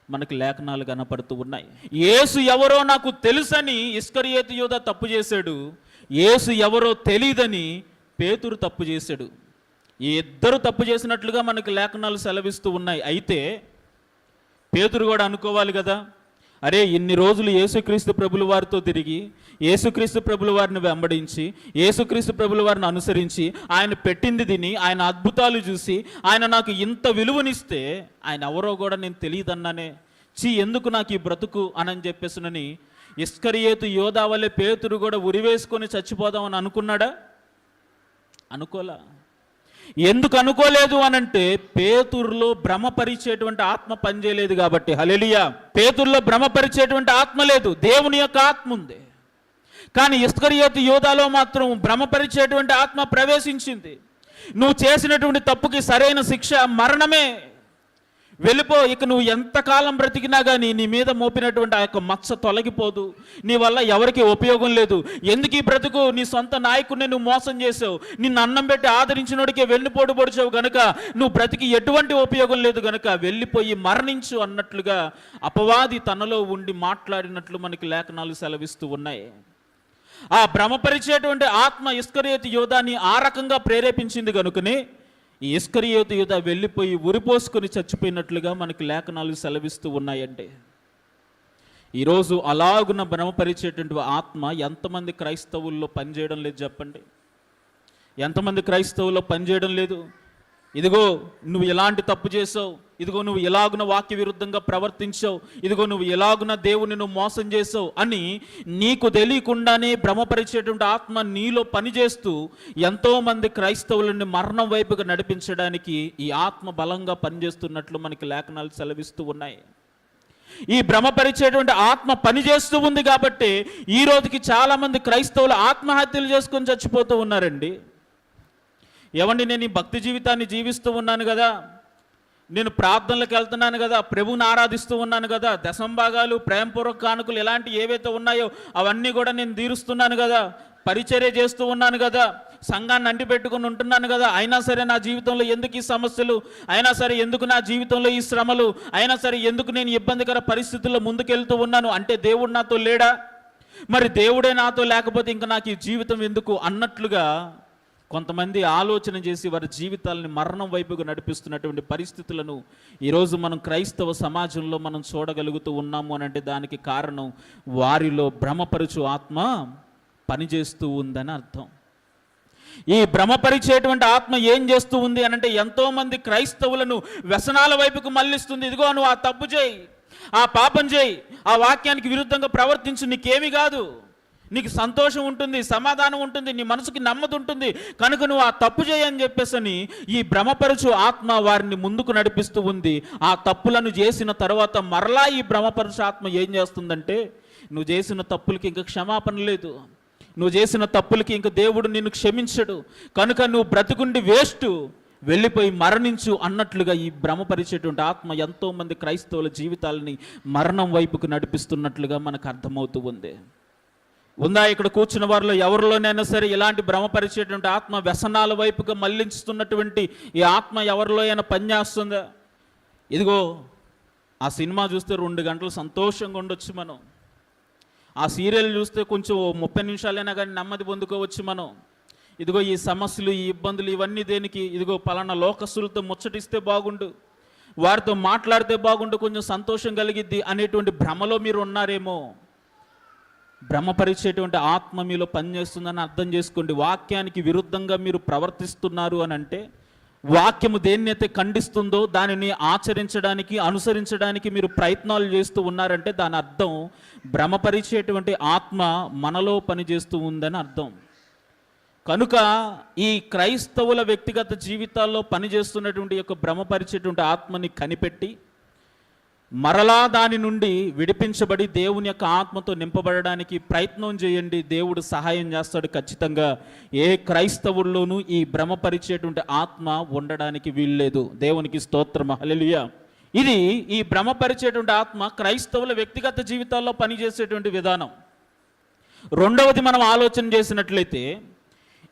మనకి లేఖనాలు కనపడుతూ ఉన్నాయి. యేసు ఎవరో నాకు తెలుసని ఇస్కరియోతు యూదా తప్పు చేశాడు, యేసు ఎవరో తెలియదని పేతురు తప్పు చేశాడు. ఈ ఇద్దరు తప్పు చేసినట్లుగా మనకి లేఖనాలు సెలవిస్తూ ఉన్నాయి. అయితే పేతురు కూడా అనుకోవాలి కదా, అరే ఇన్ని రోజులు యేసుక్రీస్తు ప్రభుల వారితో తిరిగి, యేసుక్రీస్తు ప్రభుల వారిని వెంబడించి, యేసుక్రీస్తు ప్రభుల వారిని అనుసరించి, ఆయన పెట్టింది తిని, ఆయన అద్భుతాలు చూసి, ఆయన నాకు ఇంత విలువనిస్తే ఆయన ఎవరో కూడా నేను తెలియదన్నానే, ఎందుకు నాకు ఈ బ్రతుకు అని చెప్పేసినని ఇస్కరియోతు యోధా వల్లే పేతురు కూడా ఉరివేసుకొని చచ్చిపోదామని అనుకున్నాడా? అనుకోలా. ఎందుకు అనుకోలేదు అనంటే పేతురులో భ్రమపరిచేటువంటి ఆత్మ పనిచేయలేదు కాబట్టి. హల్లెలూయా. పేతురులో భ్రమపరిచేటువంటి ఆత్మ లేదు, దేవుని యొక్క ఆత్మ ఉంది. కానీ ఇస్కరియోతు యోధాలో మాత్రం భ్రమపరిచేటువంటి ఆత్మ ప్రవేశించింది. నువ్వు చేసినటువంటి తప్పుకి సరైన శిక్ష మరణమే, వెళ్ళిపో, ఇక నువ్వు ఎంతకాలం బ్రతికినా కానీ నీ మీద మోపినటువంటి ఆ యొక్క మచ్చ తొలగిపోదు, నీ వల్ల ఎవరికి ఉపయోగం లేదు. ఎందుకు ఈ బ్రతుకు? నీ సొంత నాయకుడిని నువ్వు మోసం చేసావు, నిన్ను అన్నం పెట్టి ఆదరించినోడికే వెన్నుపోటు పొడిచావు గనుక నువ్వు బ్రతికి ఎటువంటి ఉపయోగం లేదు గనుక వెళ్ళిపోయి మరణించు అన్నట్లుగా అపవాది తనలో ఉండి మాట్లాడినట్లు మనకి లేఖనాలు సెలవిస్తూ ఉన్నాయి. ఆ భ్రమపరిచేటువంటి ఆత్మ ఇస్కరియోతు యోధాని ఆ రకంగా ప్రేరేపించింది కనుకనే ఈ ఇస్కరియోతు యూదా వెళ్ళిపోయి ఉరిపోసుకొని చచ్చిపోయినట్లుగా మనకి లేఖనాలు సెలవిస్తూ ఉన్నాయండి. ఈరోజు అలాగున భ్రమపరిచేటువంటి ఆత్మ ఎంతమంది క్రైస్తవుల్లో పనిచేయడం లేదు చెప్పండి? ఎంతమంది క్రైస్తవుల్లో పనిచేయడం లేదు? ఇదిగో నువ్వు ఎలాంటి తప్పు చేసావు, ఇదిగో నువ్వు ఎలాగున వాక్య విరుద్ధంగా ప్రవర్తించావు, ఇదిగో నువ్వు ఎలాగున దేవుని నువ్వు మోసం చేసావు అని నీకు తెలియకుండానే భ్రమపరిచేటువంటి ఆత్మ నీలో పనిచేస్తూ ఎంతోమంది క్రైస్తవులని మరణం వైపుగా నడిపించడానికి ఈ ఆత్మ బలంగా పనిచేస్తున్నట్లు మనకి లేఖనాలు సెలవిస్తూ ఉన్నాయి. ఈ భ్రమపరిచేటువంటి ఆత్మ పనిచేస్తూ ఉంది కాబట్టి ఈ రోజుకి చాలామంది క్రైస్తవులు ఆత్మహత్యలు చేసుకొని చచ్చిపోతూ ఉన్నారండి. ఏమండి, నేను ఈ భక్తి జీవితాన్ని జీవిస్తూ ఉన్నాను కదా, నేను ప్రార్థనలకు వెళ్తున్నాను కదా, ప్రభువుని ఆరాధిస్తూ ఉన్నాను కదా, దశంభాగాలు, ప్రేమపూర్వక కానుకలు ఇలాంటి ఏవైతే ఉన్నాయో అవన్నీ కూడా నేను తీరుస్తున్నాను కదా, పరిచర్య చేస్తూ ఉన్నాను కదా, సంఘాన్ని అంటిపెట్టుకుని ఉంటున్నాను కదా, అయినా సరే నా జీవితంలో ఎందుకు ఈ సమస్యలు, అయినా సరే ఎందుకు నా జీవితంలో ఈ శ్రమలు, అయినా సరే ఎందుకు నేను ఇబ్బందికర పరిస్థితుల్లో ముందుకెళ్తూ ఉన్నాను అంటే దేవుడు నాతో లేడా, మరి దేవుడే నాతో లేకపోతే ఇంకా నాకు ఈ జీవితం ఎందుకు అన్నట్లుగా కొంతమంది ఆలోచన చేసి వారి జీవితాలని మరణం వైపుకు నడిపిస్తున్నటువంటి పరిస్థితులను ఈరోజు మనం క్రైస్తవ సమాజంలో మనం చూడగలుగుతూ ఉన్నాము అని అంటే దానికి కారణం వారిలో భ్రమపరుచు ఆత్మ పనిచేస్తూ ఉందని అర్థం. ఈ భ్రమపరిచేటువంటి ఆత్మ ఏం చేస్తూ ఉంది అని అంటే ఎంతోమంది క్రైస్తవులను వ్యసనాల వైపుకు మళ్ళిస్తుంది. ఇదిగో నువ్వు ఆ తప్పు చేయి, ఆ పాపం చేయి, ఆ వాక్యానికి విరుద్ధంగా ప్రవర్తించు, నీకేమీ కాదు, నీకు సంతోషం ఉంటుంది, సమాధానం ఉంటుంది, నీ మనసుకి నెమ్మది ఉంటుంది, కనుక నువ్వు ఆ తప్పు చేయని చెప్పేసని ఈ భ్రమపరచు ఆత్మ వారిని ముందుకు నడిపిస్తూ ఉంది. ఆ తప్పులను చేసిన తర్వాత మరలా ఈ భ్రమపరచు ఆత్మ ఏం చేస్తుందంటే నువ్వు చేసిన తప్పులకి ఇంకా క్షమాపణ లేదు, నువ్వు చేసిన తప్పులకి ఇంకా దేవుడు నిన్ను క్షమించడు, కనుక నువ్వు బ్రతుకుండి వేస్ట్, వెళ్ళిపోయి మరణించు అన్నట్లుగా ఈ భ్రమపరిచేటువంటి ఆత్మ ఎంతోమంది క్రైస్తవుల జీవితాలని మరణం వైపుకు నడిపిస్తున్నట్లుగా మనకు అర్థమవుతూ ఉంది. ఉందా ఇక్కడ కూర్చున్న వారిలో ఎవరిలోనైనా సరే ఇలాంటి భ్రమపరిచేటువంటి ఆత్మ వ్యసనాల వైపుగా మళ్ళించుతున్నటువంటి ఈ ఆత్మ ఎవరిలో అయినా పనిచేస్తుందా? ఇదిగో ఆ సినిమా చూస్తే 2 గంటలు సంతోషంగా ఉండొచ్చు మనం, ఆ సీరియల్ చూస్తే కొంచెం 30 నిమిషాలైనా కానీ నెమ్మది పొందుకోవచ్చు మనం. ఇదిగో ఈ సమస్యలు, ఈ ఇబ్బందులు ఇవన్నీ దేనికి, ఇదిగో పలానా లోకస్తులతో ముచ్చటిస్తే బాగుండు, వారితో మాట్లాడితే బాగుండు, కొంచెం సంతోషం కలిగిద్ది అనేటువంటి భ్రమలో మీరు ఉన్నారేమో. భ్రమపరిచేటువంటి ఆత్మ మీలో పనిచేస్తుందని అర్థం చేసుకోండి. వాక్యానికి విరుద్ధంగా మీరు ప్రవర్తిస్తున్నారు అని అంటే, వాక్యము దేన్నైతే ఖండిస్తుందో దానిని ఆచరించడానికి, అనుసరించడానికి మీరు ప్రయత్నాలు చేస్తూ ఉన్నారంటే దాని అర్థం భ్రమపరిచేటువంటి ఆత్మ మనలో పనిచేస్తూ ఉందని అర్థం. కనుక ఈ క్రైస్తవుల వ్యక్తిగత జీవితాల్లో పనిచేస్తున్నటువంటి యొక్క భ్రమపరిచేటువంటి ఆత్మని కనిపెట్టి మరలా దాని నుండి విడిపించబడి దేవుని యొక్క ఆత్మతో నింపబడడానికి ప్రయత్నం చేయండి. దేవుడు సహాయం చేస్తాడు ఖచ్చితంగా. ఏ క్రైస్తవుల్లోనూ ఈ భ్రమపరిచేటువంటి ఆత్మ ఉండడానికి వీల్లేదు. దేవునికి స్తోత్రం, హల్లెలూయా. ఇది ఈ భ్రమపరిచేటువంటి ఆత్మ క్రైస్తవుల వ్యక్తిగత జీవితాల్లో పనిచేసేటువంటి విధానం. రెండవది మనం ఆలోచన చేసినట్లయితే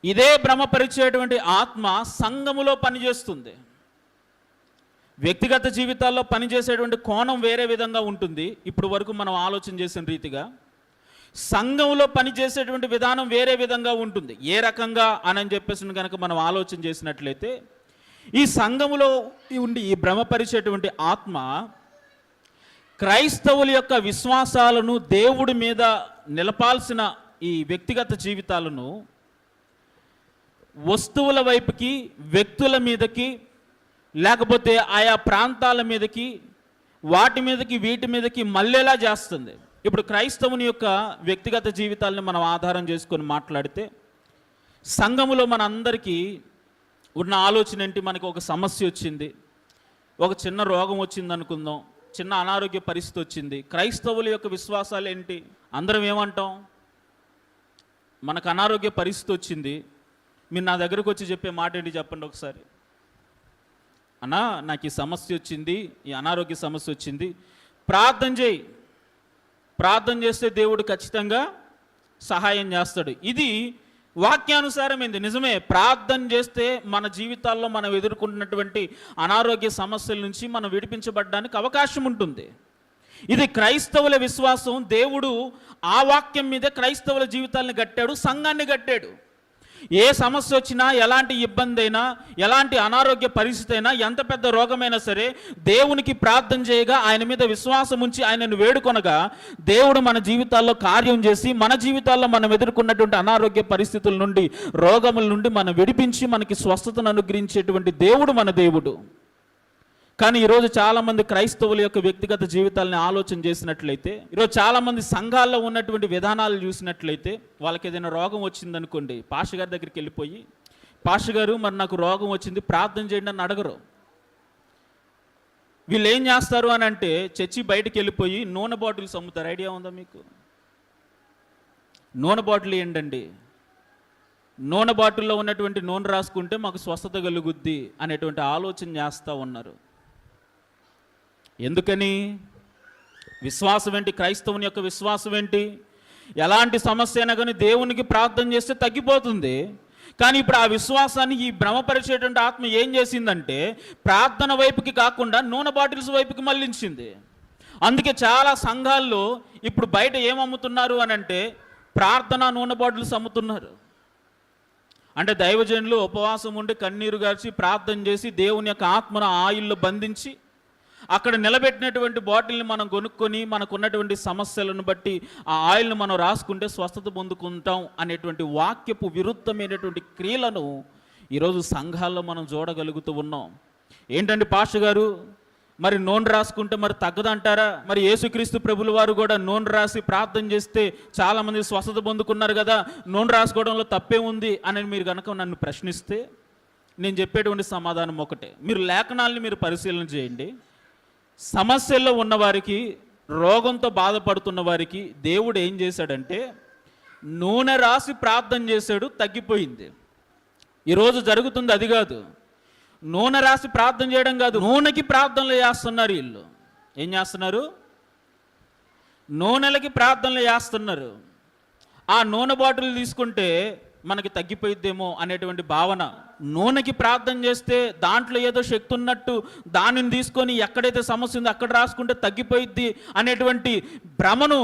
ఇదే భ్రమపరిచేటువంటి ఆత్మ సంఘములో పనిచేస్తుంది. వ్యక్తిగత జీవితాల్లో పనిచేసేటువంటి కోణం వేరే విధంగా ఉంటుంది. ఇప్పుడు వరకు మనం ఆలోచన చేసిన రీతిగా సంఘంలో పనిచేసేటువంటి విధానం వేరే విధంగా ఉంటుంది. ఏ రకంగా అని చెప్పేసి కనుక మనం ఆలోచన చేసినట్లయితే ఈ సంఘములో ఉండి ఈ భ్రమపరిచేటువంటి ఆత్మ క్రైస్తవుల యొక్క విశ్వాసాలను, దేవుడి మీద నిలపాల్సిన ఈ వ్యక్తిగత జీవితాలను వస్తువుల వైపుకి, వ్యక్తుల మీదకి, లేకపోతే ఆయా ప్రాంతాల మీదకి, వాటి మీదకి, వీటి మీదకి మళ్ళేలా చేస్తుంది. ఇప్పుడు క్రైస్తవుని యొక్క వ్యక్తిగత జీవితాలను మనం ఆధారం చేసుకొని మాట్లాడితే సంఘములో మన అందరికీ ఉన్న ఆలోచన ఏంటి? మనకి ఒక సమస్య వచ్చింది, ఒక చిన్న రోగం వచ్చింది అనుకుందాం, చిన్న అనారోగ్య పరిస్థితి వచ్చింది. క్రైస్తవుల యొక్క విశ్వాసాలు ఏంటి? అందరం ఏమంటాం? మనకు అనారోగ్య పరిస్థితి వచ్చింది, మీరు నా దగ్గరకు వచ్చి చెప్పే మాట ఏంటి చెప్పండి ఒకసారి. అన్నా నాకు ఈ సమస్య వచ్చింది, ఈ అనారోగ్య సమస్య వచ్చింది, ప్రార్థన చేయి, ప్రార్థన చేస్తే దేవుడు ఖచ్చితంగా సహాయం చేస్తాడు. ఇది వాక్యానుసారమైంది, నిజమే. ప్రార్థన చేస్తే మన జీవితాల్లో మనం ఎదుర్కొంటున్నటువంటి అనారోగ్య సమస్యల నుంచి మనం విడిపించబడడానికి అవకాశం ఉంటుంది. ఇది క్రైస్తవుల విశ్వాసం. దేవుడు ఆ వాక్యం మీదే క్రైస్తవుల జీవితాలను కట్టాడు, సంఘాన్ని కట్టాడు. ఏ సమస్య వచ్చినా, ఎలాంటి ఇబ్బంది అయినా, ఎలాంటి అనారోగ్య పరిస్థితి అయినా, ఎంత పెద్ద రోగమైనా సరే దేవునికి ప్రార్థన చేయగా, ఆయన మీద విశ్వాసం ఉంచి ఆయనను వేడుకొనగా దేవుడు మన జీవితాల్లో కార్యం చేసి మన జీవితాల్లో మనం ఎదుర్కొన్నటువంటి అనారోగ్య పరిస్థితుల నుండి, రోగముల నుండి మనం విడిపించి మనకి స్వస్థతను అనుగ్రహించేటువంటి దేవుడు మన దేవుడు. కానీ ఈరోజు చాలామంది క్రైస్తవుల యొక్క వ్యక్తిగత జీవితాలని ఆలోచన చేసినట్లయితే, ఈరోజు చాలామంది సంఘాల్లో ఉన్నటువంటి విధానాలు చూసినట్లయితే, వాళ్ళకి ఏదైనా రోగం వచ్చిందనుకోండి, పాస్టర్ గారి దగ్గరికి వెళ్ళిపోయి, పాస్టర్ గారు మరి నాకు రోగం వచ్చింది ప్రార్థన చేయండి అని అడగరు. వీళ్ళు ఏం చేస్తారు అని అంటే చర్చి బయటికి వెళ్ళిపోయి నూనె బాటిల్స్ అమ్ముతారు. ఐడియా ఉందా మీకు? నూనె బాటిల్ ఏంటండి, నూనె బాటిల్లో ఉన్నటువంటి నూనె రాసుకుంటే మాకు స్వస్థత కలుగుద్ది అనేటువంటి ఆలోచన చేస్తూ ఉన్నారు. ఎందుకని? విశ్వాసం ఏంటి? క్రైస్తవుని యొక్క విశ్వాసం ఏంటి? ఎలాంటి సమస్య అయినా కానీ దేవునికి ప్రార్థన చేస్తే తగ్గిపోతుంది. కానీ ఇప్పుడు ఆ విశ్వాసాన్ని ఈ భ్రమపరిచేటువంటి ఆత్మ ఏం చేసిందంటే ప్రార్థన వైపుకి కాకుండా నూనె బాటిల్స్ వైపుకి మళ్ళించింది. అందుకే చాలా సంఘాల్లో ఇప్పుడు బయట ఏం అమ్ముతున్నారు అని అంటే ప్రార్థన నూనె బాటిల్స్ అమ్ముతున్నారు. అంటే దైవజనులు ఉపవాసం ఉండి కన్నీరు గార్చి ప్రార్థన చేసి దేవుని యొక్క ఆత్మను ఆయిల్లో బంధించి అక్కడ నిలబెట్టినటువంటి బాటిల్ని మనం కొనుక్కొని మనకున్నటువంటి సమస్యలను బట్టి ఆ ఆయిల్ని మనం రాసుకుంటే స్వస్థత పొందుకుంటాం అనేటువంటి వాక్యపు విరుద్ధమైనటువంటి క్రియలను ఈరోజు సంఘాల్లో మనం చూడగలుగుతూ ఉన్నాం. ఏంటంటే పాస్టర్ గారు, మరి నూనె రాసుకుంటే మరి తగ్గదంటారా? మరి యేసుక్రీస్తు ప్రభుల వారు కూడా నూనె రాసి ప్రార్థన చేస్తే చాలామంది స్వస్థత పొందుకున్నారు కదా, నూనె రాసుకోవడంలో తప్పే ఉంది అని మీరు కనుక నన్ను ప్రశ్నిస్తే నేను చెప్పేటువంటి సమాధానం ఒకటే. మీరు లేఖనాల్ని మీరు పరిశీలన చేయండి. సమస్యల్లో ఉన్నవారికి, రోగంతో బాధపడుతున్న వారికి దేవుడు ఏం చేశాడంటే నూనె రాసి ప్రార్థన చేశాడు, తగ్గిపోయింది. ఈరోజు జరుగుతుంది అది కాదు. నూనె రాసి ప్రార్థన చేయడం కాదు, నూనెకి ప్రార్థనలు చేస్తున్నారు. వీళ్ళు ఏం చేస్తున్నారు? నూనెలకి ప్రార్థనలు చేస్తున్నారు. ఆ నూనె బాటిల్ తీసుకుంటే మనకి తగ్గిపోయిద్దేమో అనేటువంటి భావన. నూనెకి ప్రార్థన చేస్తే దాంట్లో ఏదో శక్తి ఉన్నట్టు దానిని తీసుకొని ఎక్కడైతే సమస్య ఉందో అక్కడ రాసుకుంటే తగ్గిపోయిద్ది అనేటువంటి భ్రమను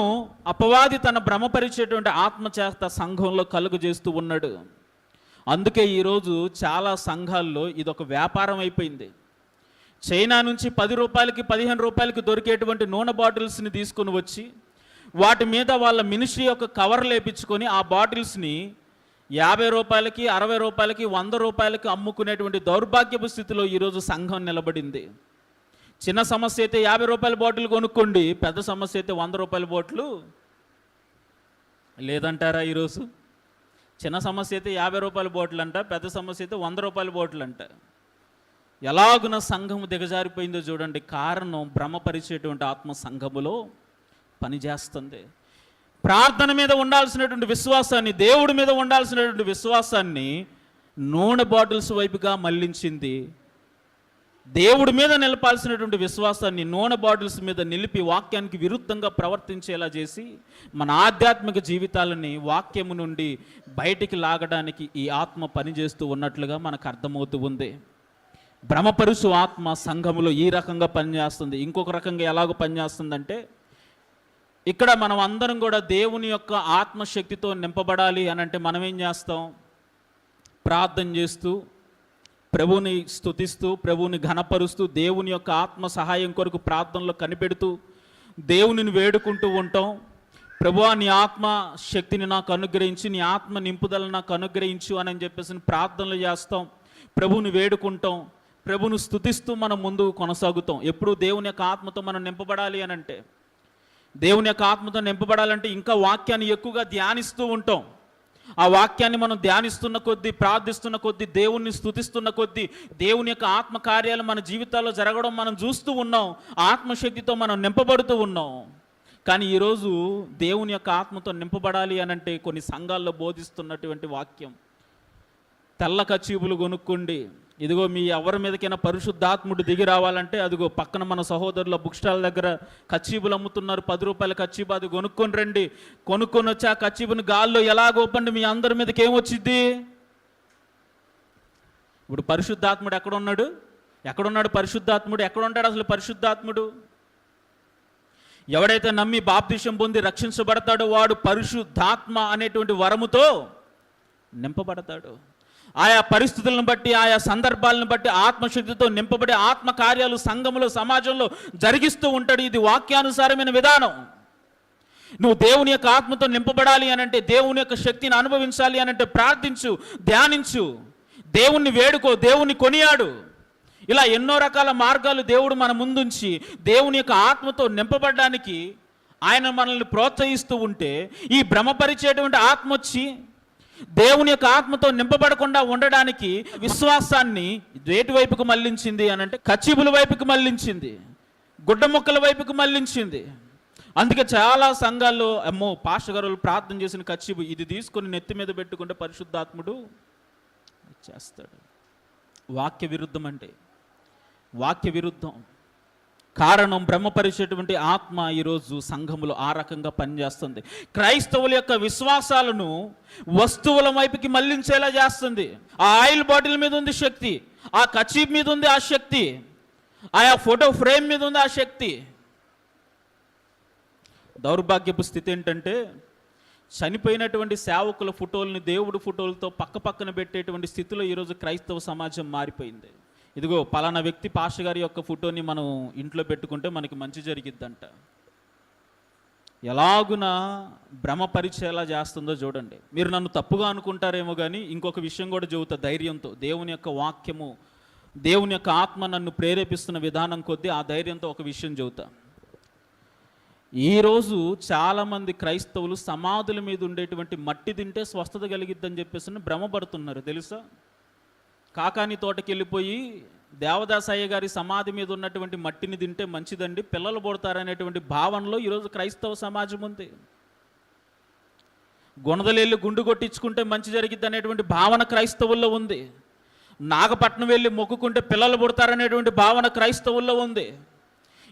అపవాది తన భ్రమపరిచేటువంటి ఆత్మచేత సంఘంలో కలుగు చేస్తూ ఉన్నాడు. అందుకే ఈరోజు చాలా సంఘాల్లో ఇదొక వ్యాపారం అయిపోయింది. చైనా నుంచి 10 రూపాయలకి 15 రూపాయలకి దొరికేటువంటి నూనె బాటిల్స్ని తీసుకొని వచ్చి వాటి మీద వాళ్ళ మినిస్ట్రీ యొక్క కవర్ లేపించుకొని ఆ బాటిల్స్ని 50 రూపాయలకి 60 రూపాయలకి 100 రూపాయలకి అమ్ముకునేటువంటి దౌర్భాగ్యపు స్థితిలో ఈరోజు సంఘం నిలబడింది. చిన్న సమస్య అయితే 50 రూపాయల బాటిల్ కొనుక్కోండి, పెద్ద సమస్య అయితే 100 రూపాయల బాటిల్ లేదంటారా? ఈరోజు చిన్న సమస్య అయితే 50 రూపాయల బాటిల్ అంట, పెద్ద సమస్య అయితే 100 రూపాయల బాటిల్ అంట. ఎలాగున సంఘం దిగజారిపోయిందో చూడండి. కారణం భ్రమపరిచేటువంటి ఆత్మ సంఘములో పనిచేస్తుంది. ప్రార్థన మీద ఉండాల్సినటువంటి విశ్వాసాన్ని, దేవుడి మీద ఉండాల్సినటువంటి విశ్వాసాన్ని నూనె బాటిల్స్ వైపుగా మళ్లించింది. దేవుడి మీద నిలపాల్సినటువంటి విశ్వాసాన్ని నూనె బాటిల్స్ మీద నిలిపి వాక్యానికి విరుద్ధంగా ప్రవర్తించేలా చేసి మన ఆధ్యాత్మిక జీవితాలని వాక్యము నుండి బయటికి లాగడానికి ఈ ఆత్మ పనిచేస్తూ ఉన్నట్లుగా మనకు అర్థమవుతూ ఉంది. భ్రమపరుసు ఆత్మ సంఘములో ఈ రకంగా పనిచేస్తుంది. ఇంకొక రకంగా ఎలాగో పనిచేస్తుందంటే, ఇక్కడ మనం అందరం కూడా దేవుని యొక్క ఆత్మశక్తితో నింపబడాలి అని అంటే మనం ఏం చేస్తాం? ప్రార్థన చేస్తూ, ప్రభువుని స్తుతిస్తూ, ప్రభువుని ఘనపరుస్తూ, దేవుని యొక్క ఆత్మ సహాయం కొరకు ప్రార్థనలో కనిపెడుతూ దేవునిని వేడుకుంటూ ఉంటాం. ప్రభువా నీ ఆత్మ శక్తిని నాకు అనుగ్రహించి, నీ ఆత్మ నింపుదల నాకు అనుగ్రహించు అని చెప్పేసి ప్రార్థనలు చేస్తాం. ప్రభువుని వేడుకుంటాం, ప్రభువును స్తుతిస్తూ మనం ముందుకు కొనసాగుతాం. ఎప్పుడు దేవుని యొక్క ఆత్మతో మనం నింపబడాలి అని అంటే, దేవుని యొక్క ఆత్మతో నింపబడాలంటే ఇంకా వాక్యాన్ని ఎక్కువగా ధ్యానిస్తూ ఉంటాం. ఆ వాక్యాన్ని మనం ధ్యానిస్తున్న కొద్దీ, ప్రార్థిస్తున్న కొద్దీ, దేవుణ్ణి స్తుతిస్తున్న కొద్దీ దేవుని యొక్క ఆత్మ కార్యాలు మన జీవితాల్లో జరగడం మనం చూస్తూ ఉన్నాం. ఆత్మశక్తితో మనం నింపబడుతూ ఉన్నాం. కానీ ఈరోజు దేవుని యొక్క ఆత్మతో నింపబడాలి అని అంటే కొన్ని సంఘాల్లో బోధిస్తున్నటువంటి వాక్యం, తెల్ల కచ్చీపులు కొనుక్కోండి, ఇదిగో మీ ఎవరి మీదకైనా పరిశుద్ధాత్ముడు దిగి రావాలంటే అదిగో పక్కన మన సహోదరుల బుక్ స్టాల్ దగ్గర కచ్చీపులు అమ్ముతున్నారు, 10 రూపాయల కచ్చీపు, అది కొనుక్కొని రండి. కొనుక్కొని వచ్చి ఆ కచ్చీపుని గాల్లో ఎలాగోపండి మీ అందరి మీదకి ఏమొచ్చిద్ది? ఇప్పుడు పరిశుద్ధాత్ముడు ఎక్కడున్నాడు? ఎక్కడున్నాడు పరిశుద్ధాత్ముడు? ఎక్కడుంటాడు అసలు పరిశుద్ధాత్ముడు? ఎవడైతే నమ్మి బాప్తిసం పొంది రక్షించబడతాడో వాడు పరిశుద్ధాత్మ అనేటువంటి వరముతో నింపబడతాడు. ఆయా పరిస్థితులను బట్టి, ఆయా సందర్భాలను బట్టి ఆత్మశక్తితో నింపబడి ఆత్మ కార్యాలు సంఘములో, సమాజంలో జరిగిస్తూ ఉంటాడు. ఇది వాక్యానుసారమైన విధానం. నువ్వు దేవుని యొక్క ఆత్మతో నింపబడాలి అని అంటే, దేవుని యొక్క శక్తిని అనుభవించాలి అని అంటే ప్రార్థించు, ధ్యానించు, దేవుణ్ణి వేడుకో, దేవుణ్ణి కొనియాడు. ఇలా ఎన్నో రకాల మార్గాలు దేవుడు మన ముందుంచి దేవుని యొక్క ఆత్మతో నింపబడడానికి ఆయన మనల్ని ప్రోత్సహిస్తూ ఉంటే, ఈ భ్రమపరిచేటువంటి ఆత్మ వచ్చి దేవుని యొక్క ఆత్మతో నింపబడకుండా ఉండడానికి విశ్వాసాన్ని వేటి వైపుకు మళ్లించింది అని అంటే కచ్చీపుల వైపుకు మళ్లించింది, గుడ్డ ముక్కల వైపుకు మళ్లించింది. అందుకే చాలా సంఘాల్లో అమ్మో పాస్టర్ గారు ప్రార్థన చేసిన కచ్చీపు ఇది తీసుకొని నెత్తి మీద పెట్టుకుంటే పరిశుద్ధాత్ముడు చేస్తాడు. వాక్య విరుద్ధం అంటే వాక్య విరుద్ధం. కారణం భ్రమపరిచేటువంటి ఆత్మ ఈరోజు సంఘములో ఆ రకంగా పనిచేస్తుంది. క్రైస్తవుల యొక్క విశ్వాసాలను వస్తువుల వైపుకి మళ్లించేలా చేస్తుంది. ఆ ఆయిల్ బాటిల్ మీద ఉంది శక్తి, ఆ కచీప్ మీద ఉంది ఆ శక్తి, ఆయా ఫోటో ఫ్రేమ్ మీద ఉంది ఆ శక్తి. దౌర్భాగ్యపు స్థితి ఏంటంటే చనిపోయినటువంటి సేవకుల ఫోటోల్ని దేవుడి ఫోటోలతో పక్కన పెట్టేటువంటి స్థితిలో ఈరోజు క్రైస్తవ సమాజం మారిపోయింది. ఇదిగో పలానా వ్యక్తి పాస్టర్ గారి యొక్క ఫోటోని మనం ఇంట్లో పెట్టుకుంటే మనకి మంచి జరిగిద్దంట. ఎలాగున భ్రమపరిచేలా చేస్తుందో చూడండి. మీరు నన్ను తప్పుగా అనుకుంటారేమో కానీ ఇంకొక విషయం కూడా చెబుతా ధైర్యంతో. దేవుని యొక్క వాక్యము, దేవుని యొక్క ఆత్మ నన్ను ప్రేరేపిస్తున్న విధానం కొద్దీ ఆ ధైర్యంతో ఒక విషయం చెబుతా. ఈరోజు చాలామంది క్రైస్తవులు సమాధుల మీద ఉండేటువంటి మట్టి తింటే స్వస్థత కలిగిద్దని చెప్పేసి భ్రమపడుతున్నారు తెలుసా. కాకాని తోటకి వెళ్ళిపోయి దేవదాసయ్య గారి సమాధి మీద ఉన్నటువంటి మట్టిని తింటే మంచిదండి, పిల్లలు పుడతారనేటువంటి భావనలో ఈరోజు క్రైస్తవ సమాజం ఉంది. గుణదలెళ్ళి గుండు కొట్టించుకుంటే మంచి జరిగిద్ది అనేటువంటి భావన క్రైస్తవుల్లో ఉంది. నాగపట్నం వెళ్ళి మొక్కుకుంటే పిల్లలు పుడతారనేటువంటి భావన క్రైస్తవుల్లో ఉంది.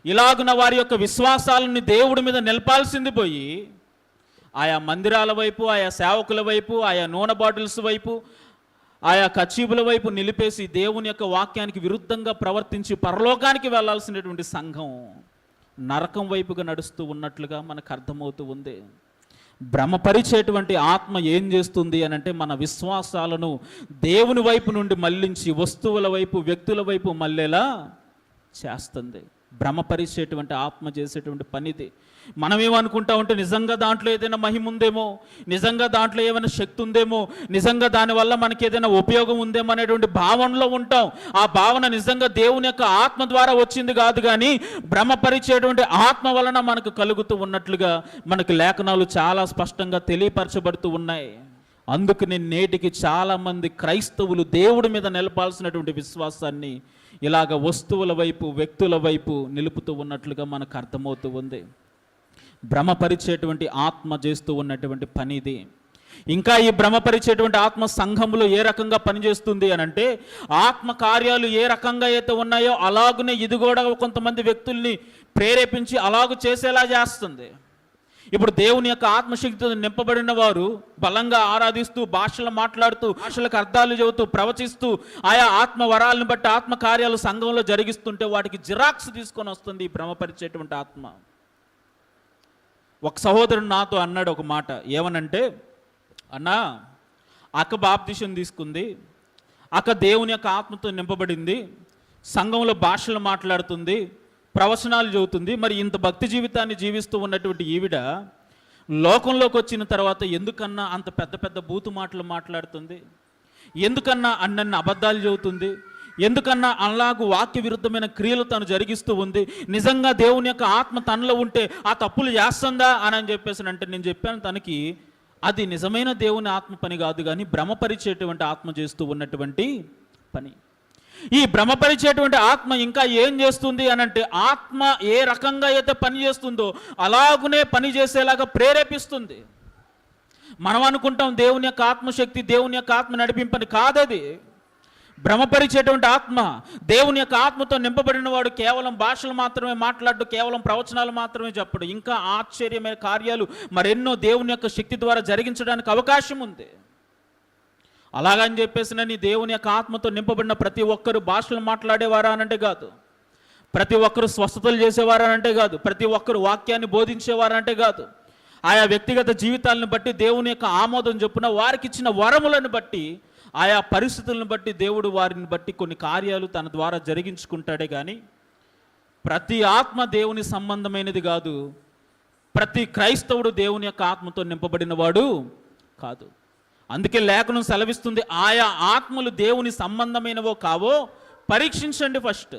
ఇలాగున వారి యొక్క విశ్వాసాలని దేవుడి మీద నిలపాల్సింది పోయి ఆయా మందిరాల వైపు, ఆయా సేవకుల వైపు, ఆయా నూనె బాటిల్స్ వైపు, ఆయా కచీబుల వైపు నిలిపేసి దేవుని యొక్క వాక్యానికి విరుద్ధంగా ప్రవర్తించి పరలోకానికి వెళ్ళాల్సినటువంటి సంఘం నరకం వైపుగా నడుస్తూ ఉన్నట్లుగా మనకు అర్థమవుతూ ఉంది. భ్రమపరిచేటువంటి ఆత్మ ఏం చేస్తుంది అని అంటే మన విశ్వాసాలను దేవుని వైపు నుండి మళ్ళించి వస్తువుల వైపు, వ్యక్తుల వైపు మళ్ళేలా చేస్తుంది. భ్రమపరిచేటువంటి ఆత్మ చేసేటువంటి పనిది. మనం ఏమనుకుంటా ఉంటే నిజంగా దాంట్లో ఏదైనా మహిమ ఉందేమో, నిజంగా దాంట్లో ఏమైనా శక్తి ఉందేమో, నిజంగా దానివల్ల మనకి ఏదైనా ఉపయోగం ఉందేమో అనేటువంటి భావనలో ఉంటాం. ఆ భావన నిజంగా దేవుని యొక్క ఆత్మ ద్వారా వచ్చింది కాదు, కానీ భ్రమపరిచేటువంటి ఆత్మ వలన మనకు కలుగుతూ ఉన్నట్లుగా మనకు లేఖనాలు చాలా స్పష్టంగా తెలియపరచబడుతూ ఉన్నాయి. అందుకని నేటికి చాలామంది క్రైస్తవులు దేవుడి మీద నిలపాల్సినటువంటి విశ్వాసాన్ని ఇలాగ వస్తువుల వైపు, వ్యక్తుల వైపు నిలుపుతూ ఉన్నట్లుగా మనకు అర్థమవుతూ ఉంది. భ్రమపరిచేటువంటి ఆత్మ చేస్తూ ఉన్నటువంటి పని ఇది. ఇంకా ఈ భ్రమపరిచేటువంటి ఆత్మ సంఘములో ఏ రకంగా పనిచేస్తుంది అని అంటే ఆత్మ కార్యాలు ఏ రకంగా అయితే ఉన్నాయో అలాగునే ఇది కూడా కొంతమంది వ్యక్తుల్ని ప్రేరేపించి అలాగూ చేసేలా చేస్తుంది. ఇప్పుడు దేవుని యొక్క ఆత్మశక్తితో నింపబడిన వారు బలంగా ఆరాధిస్తూ, భాషలు మాట్లాడుతూ, భాషలకు అర్థాలు చెబుతూ, ప్రవచిస్తూ, ఆయా ఆత్మ వరాలను బట్టి ఆత్మ కార్యాలు సంఘంలో జరిగిస్తుంటే వాటికి జిరాక్స్ తీసుకొని వస్తుంది ఈ భ్రమపరిచేటువంటి ఆత్మ. ఒక సహోదరుడు నాతో అన్నాడు ఒక మాట, ఏమనంటే, అన్నా అక్క బాప్తిసం తీసుకుంది, అక్క దేవుని యొక్క ఆత్మతో నింపబడింది, సంఘంలో భాషలు మాట్లాడుతుంది, ప్రవచనాలు చెబుతుంది, మరి ఇంత భక్తి జీవితాన్ని జీవిస్తూ ఉన్నటువంటి ఈవిడ లోకంలోకి వచ్చిన తర్వాత ఎందుకన్నా అంత పెద్ద పెద్ద బూతు మాటలు మాట్లాడుతుంది, ఎందుకన్నా అన్నన్ని అబద్ధాలు చెబుతుంది, ఎందుకన్నా అలాగూ వాక్య విరుద్ధమైన క్రియలు తను జరిగిస్తూ ఉంది, నిజంగా దేవుని యొక్క ఆత్మ తనలో ఉంటే ఆ తప్పులు చేస్తుందా అని చెప్పేసి అంటే నేను చెప్పాను తనకి, అది నిజమైన దేవుని ఆత్మ పని కాదు, కానీ భ్రమపరిచేటువంటి ఆత్మ చేస్తూ ఉన్నటువంటి పని. ఈ భ్రమపరిచేటువంటి ఆత్మ ఇంకా ఏం చేస్తుంది అని అంటే ఆత్మ ఏ రకంగా అయితే పని చేస్తుందో అలాగునే పని చేసేలాగా ప్రేరేపిస్తుంది. మనం అనుకుంటాం దేవుని యొక్క ఆత్మశక్తి, దేవుని యొక్క ఆత్మ నడిపింపని కాదది. భ్రమపరిచేటువంటి ఆత్మ, దేవుని యొక్క ఆత్మతో నింపబడిన వాడు కేవలం భాషలు మాత్రమే మాట్లాడు, కేవలం ప్రవచనాలు మాత్రమే చెప్పడు, ఇంకా ఆశ్చర్యమైన కార్యాలు మరెన్నో దేవుని యొక్క శక్తి ద్వారా జరిగించడానికి అవకాశం ఉంది. అలాగని చెప్పేసి నీ దేవుని యొక్క ఆత్మతో నింపబడిన ప్రతి ఒక్కరు భాషలు మాట్లాడేవారా అనంటే కాదు, ప్రతి ఒక్కరు స్వస్థతలు చేసేవారనంటే కాదు, ప్రతి ఒక్కరు వాక్యాన్ని బోధించేవారంటే కాదు, ఆయా వ్యక్తిగత జీవితాలను బట్టి దేవుని యొక్క ఆమోదం చొప్పున వారికి ఇచ్చిన వరములను బట్టి, ఆయా పరిస్థితులను బట్టి దేవుడు వారిని బట్టి కొన్ని కార్యాలు తన ద్వారా జరిగించుకుంటాడే కానీ ప్రతి ఆత్మ దేవుని సంబంధమైనది కాదు, ప్రతి క్రైస్తవుడు దేవుని యొక్క ఆత్మతో నింపబడిన వాడు కాదు. అందుకే లేఖనం సెలవిస్తుంది, ఆయా ఆత్మలు దేవుని సంబంధమైనవో కావో పరీక్షించండి ఫస్ట్.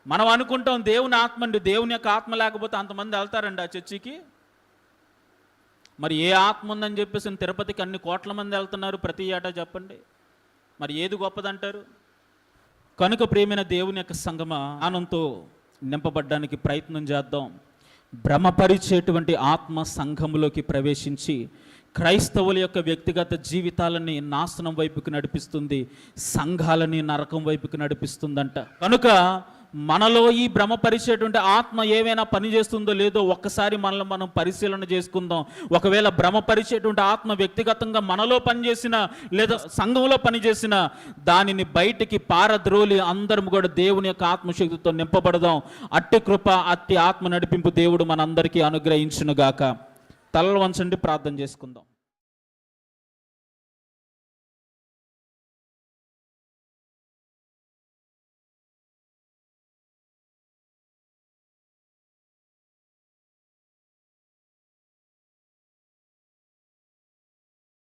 మనం అనుకుంటాం దేవుని ఆత్మ అండి, దేవుని యొక్క ఆత్మ లేకపోతే అంతమంది వెళ్తారండి ఆ చర్చికి. మరి ఏ ఆత్మ ఉందని చెప్పేసి తిరుపతికి అన్ని కోట్ల మంది వెళ్తున్నారు ప్రతి ఏటా, చెప్పండి మరి ఏది గొప్పదంటారు? కనుక ప్రియమైన దేవుని యొక్క సంగమా, ఆనందంతో నింపబడ్డానికి ప్రయత్నం చేద్దాం. భ్రమపరిచేటువంటి ఆత్మ సంఘములోకి ప్రవేశించి క్రైస్తవుల యొక్క వ్యక్తిగత జీవితాలని నాశనం వైపుకి నడిపిస్తుంది, సంఘాలని నరకం వైపుకి నడిపిస్తుందంట. కనుక మనలో ఈ భ్రమపరిచేటువంటి ఆత్మ ఏమైనా పని చేస్తుందో లేదో ఒక్కసారి మనల్ని మనం పరిశీలన చేసుకుందాం. ఒకవేళ భ్రమపరిచేటువంటి ఆత్మ వ్యక్తిగతంగా మనలో పనిచేసిన లేదా సంఘంలో పనిచేసిన దానిని బయటికి పారద్రోలి అందరం కూడా దేవుని యొక్క ఆత్మశక్తితో నింపబడదాం. అట్టి కృప, అట్టి ఆత్మ నడిపింపు దేవుడు మనందరికీ అనుగ్రహించునుగాక. తలలు వంచండి, ప్రార్థన చేసుకుందాం.